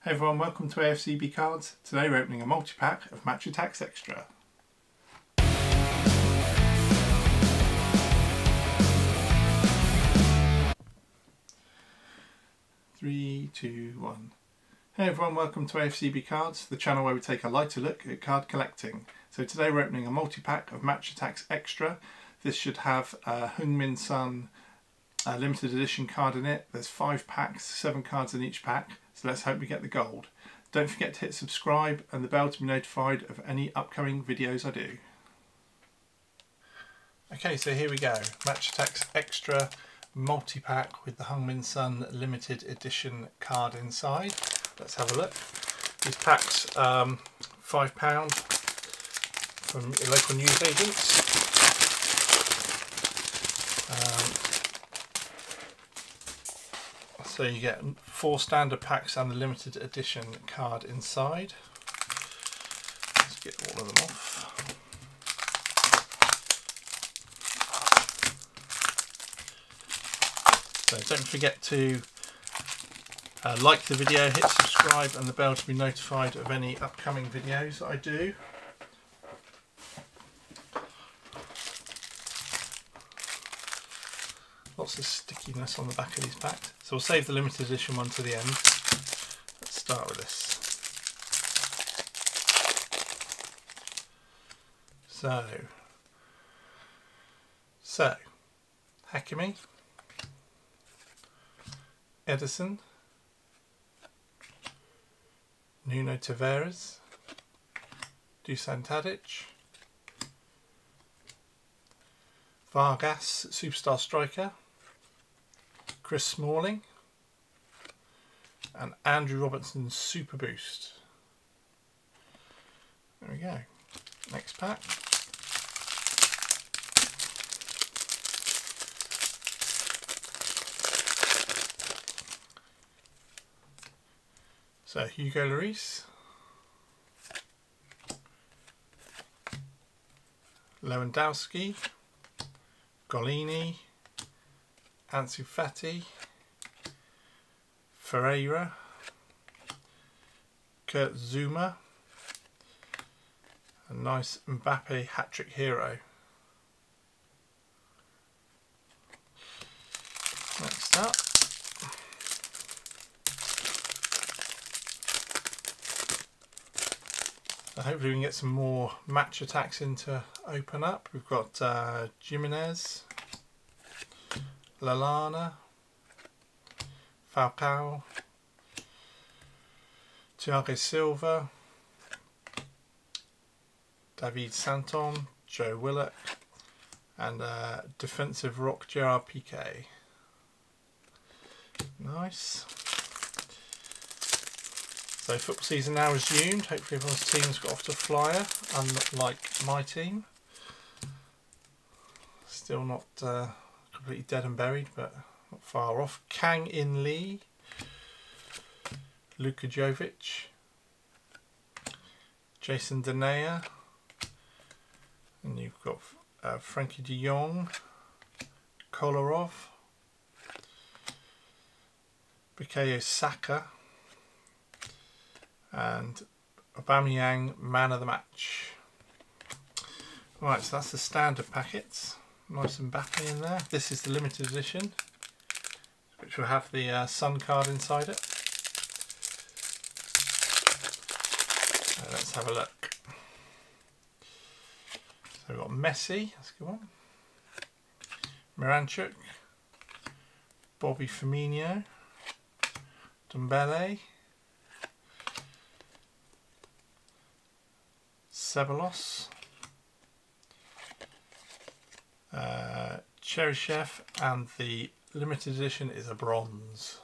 Hey everyone, welcome to AFCB Cards. Today we're opening a multi-pack of Match Attax Extra. 3, 2, 1. Hey everyone, welcome to AFCB Cards, the channel where we take a lighter look at card collecting. So today we're opening a multi-pack of Match Attax Extra. This should have a Heung-Min Son limited edition card in it. There's 5 packs, 7 cards in each pack, so let's hope we get the gold. Don't forget to hit subscribe and the bell to be notified of any upcoming videos I do. Okay, so here we go. Match Attax Extra multi-pack with the Heung-Min Son limited edition card inside. Let's have a look. These packs, £5 from your local newsagents. So you get 4 standard packs and the limited edition card inside. Let's get all of them off. So don't forget to like the video, hit subscribe and the bell to be notified of any upcoming videos that I do. Lots of stickiness on the back of these packs. So we'll save the limited edition one to the end. Let's start with this. So Hakimi, Edison, Nuno Tavares, Dusan Tadic, Vargas, superstar striker, Chris Smalling, and Andrew Robertson super boost. There we go. Next pack. So Hugo Lloris, Lewandowski, Golini, Ansu Fati, Ferreira, Kurt Zouma, a nice Mbappe hat-trick hero. Next up, so hopefully we can get some more Match Attax in to open up. We've got Jimenez, Lallana, Falcao, Thiago Silva, David Santon, Joe Willock, and defensive rock Gerard Piqué. Nice. So football season now resumed. Hopefully everyone's team's got off to a flyer, unlike my team. Still not completely dead and buried, but not far off. Kang In Lee, Luka Jovic, Jason Denayer, and you've got Frankie de Jong, Kolarov, Bukayo Saka, and Aubameyang man of the match. Right, so that's the standard packets. Nice Mbappe in there. This is the limited edition, which will have the Sun card inside it. So let's have a look. So we've got Messi, that's a good one. Miranchuk, Bobby Firmino, Dembele, Ceballos, Cheryshev, and the limited edition is a bronze,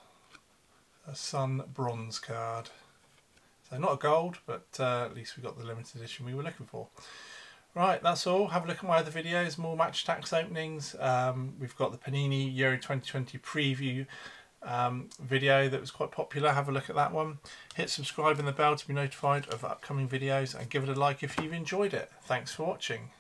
a Sun bronze card. So not a gold, but at least we got the limited edition we were looking for. Right, that's all. Have a look at my other videos, more Match Attax openings. We've got the Panini Euro 2020 preview video that was quite popular. Have a look at that one. Hit subscribe and the bell to be notified of upcoming videos and give it a like if you've enjoyed it. Thanks for watching.